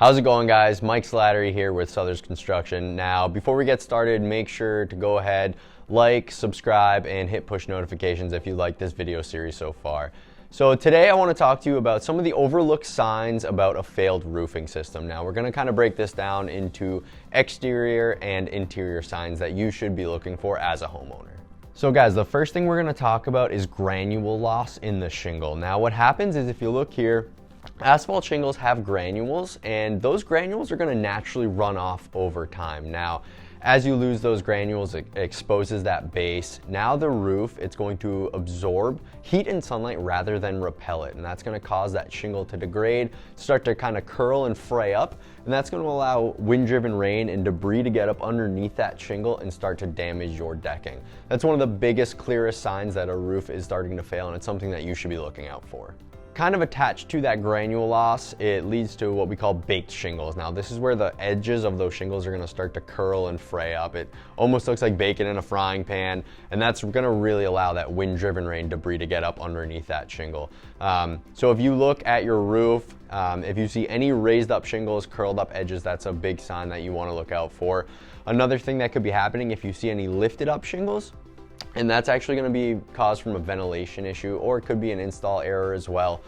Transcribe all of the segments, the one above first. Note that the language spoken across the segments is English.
How's it going, guys? Mike Slattery here with Southers Construction. Now, before we get started, make sure to go ahead, like, subscribe, and hit push notifications if you like this video series so far. So today I want to talk to you about some of the overlooked signs about a failed roofing system. Now, we're going to kind of break this down into exterior and interior signs that you should be looking for as a homeowner. So guys, the first thing we're going to talk about is granule loss in the shingle. Now, what happens is if you look here, asphalt shingles have granules, and those granules are going to naturally run off over time. Now, as you lose those granules, it exposes that base. Now the roof, it's going to absorb heat and sunlight rather than repel it, and that's going to cause that shingle to degrade, start to kind of curl and fray up, and that's going to allow wind-driven rain and debris to get up underneath that shingle and start to damage your decking. That's one of the biggest, clearest signs that a roof is starting to fail, and it's something that you should be looking out for. Kind of attached to that granule loss, it leads to what we call baked shingles. Now, this is where the edges of those shingles are going to start to curl and fray up. It almost looks like bacon in a frying pan, and that's going to really allow that wind-driven rain debris to get up underneath that shingle. So if you look at your roof, if you see any raised up shingles, curled up edges, that's a big sign that you want to look out for. Another thing that could be happening, if you see any lifted up shingles, and that's actually going to be caused from a ventilation issue, or it could be an install error as well.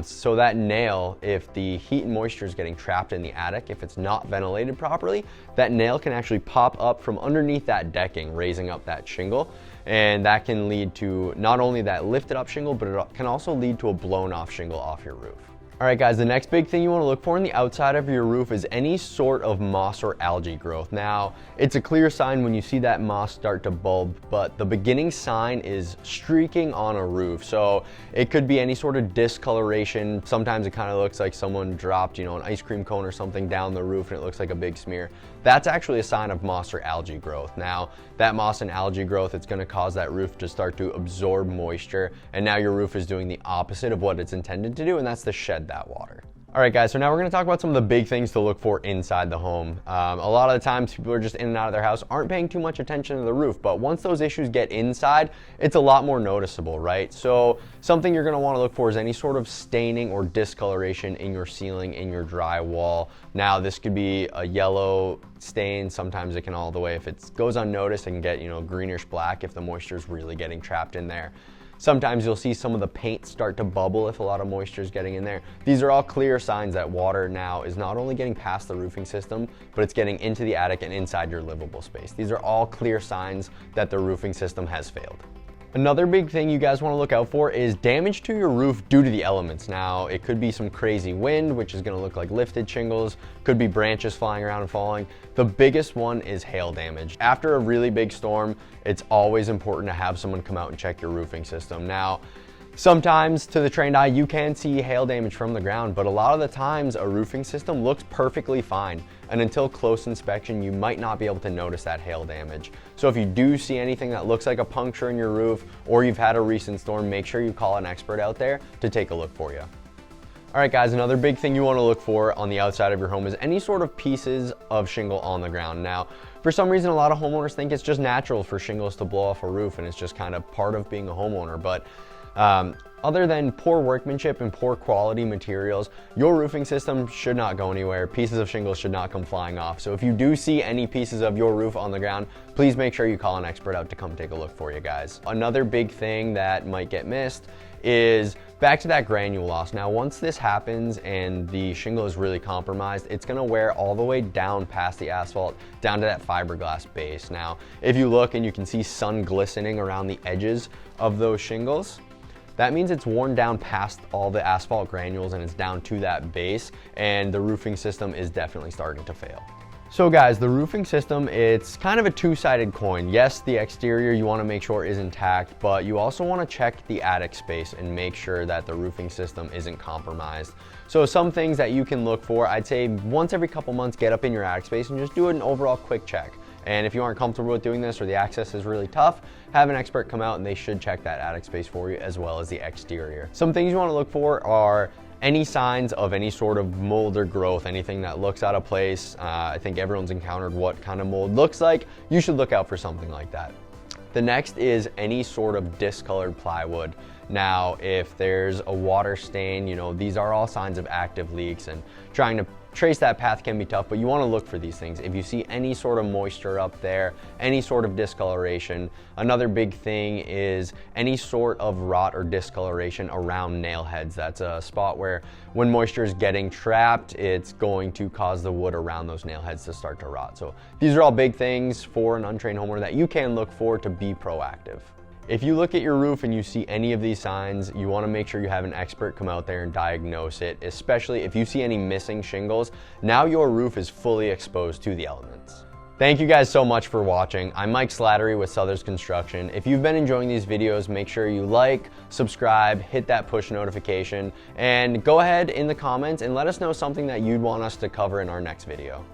So that nail, if the heat and moisture is getting trapped in the attic, if it's not ventilated properly, that nail can actually pop up from underneath that decking, raising up that shingle. And that can lead to not only that lifted up shingle, but it can also lead to a blown off shingle off your roof. All right, guys, the next big thing you want to look for on the outside of your roof is any sort of moss or algae growth. Now, it's a clear sign when you see that moss start to bulb, but the beginning sign is streaking on a roof. So it could be any sort of discoloration. Sometimes it kind of looks like someone dropped, an ice cream cone or something down the roof and it looks like a big smear. That's actually a sign of moss or algae growth. Now, that moss and algae growth, it's going to cause that roof to start to absorb moisture, and now your roof is doing the opposite of what it's intended to do, and that's to shed that water. All right, guys, so now we're going to talk about some of the big things to look for inside the home. A lot of the times people are just in and out of their house, aren't paying too much attention to the roof, but once those issues get inside, it's a lot more noticeable, right? So something you're going to want to look for is any sort of staining or discoloration in your ceiling, in your drywall. Now, this could be a yellow stain. Sometimes it can all the way, if it goes unnoticed, it can get, greenish black if the moisture is really getting trapped in there. Sometimes you'll see some of the paint start to bubble if a lot of moisture is getting in there. These are all clear signs that water now is not only getting past the roofing system, but it's getting into the attic and inside your livable space. These are all clear signs that the roofing system has failed. Another big thing you guys want to look out for is damage to your roof due to the elements. Now, it could be some crazy wind, which is going to look like lifted shingles, could be branches flying around and falling. The biggest one is hail damage. After a really big storm, it's always important to have someone come out and check your roofing system. Now, sometimes to the trained eye, you can see hail damage from the ground, but a lot of the times a roofing system looks perfectly fine. And until close inspection, you might not be able to notice that hail damage. So if you do see anything that looks like a puncture in your roof, or you've had a recent storm, make sure you call an expert out there to take a look for you. All right, guys, another big thing you want to look for on the outside of your home is any sort of pieces of shingle on the ground. Now, for some reason, a lot of homeowners think it's just natural for shingles to blow off a roof, and it's just kind of part of being a homeowner. But other than poor workmanship and poor quality materials, your roofing system should not go anywhere. Pieces of shingles should not come flying off. So if you do see any pieces of your roof on the ground, please make sure you call an expert out to come take a look for you guys. Another big thing that might get missed is back to that granule loss. Now, once this happens and the shingle is really compromised, it's gonna wear all the way down past the asphalt, down to that fiberglass base. Now, if you look and you can see sun glistening around the edges of those shingles, that means it's worn down past all the asphalt granules and it's down to that base, and the roofing system is definitely starting to fail. So guys, the roofing system, it's kind of a two-sided coin. Yes, the exterior you want to make sure is intact, but you also want to check the attic space and make sure that the roofing system isn't compromised. So some things that you can look for, I'd say once every couple months, get up in your attic space and just do an overall quick check. And if you aren't comfortable with doing this or the access is really tough, have an expert come out and they should check that attic space for you as well as the exterior. Some things you want to look for are any signs of any sort of mold or growth, anything that looks out of place. I think everyone's encountered what kind of mold looks like. You should look out for something like that. The next is any sort of discolored plywood. Now, if there's a water stain, these are all signs of active leaks, and trying to trace that path can be tough, but you want to look for these things. If you see any sort of moisture up there, any sort of discoloration, another big thing is any sort of rot or discoloration around nail heads. That's a spot where when moisture is getting trapped, it's going to cause the wood around those nail heads to start to rot. So these are all big things for an untrained homeowner that you can look for to be proactive. If you look at your roof and you see any of these signs, you want to make sure you have an expert come out there and diagnose it, especially if you see any missing shingles. Now your roof is fully exposed to the elements. Thank you guys so much for watching. I'm Mike Slattery with Southers Construction. If you've been enjoying these videos, make sure you like, subscribe, hit that push notification, and go ahead in the comments and let us know something that you'd want us to cover in our next video.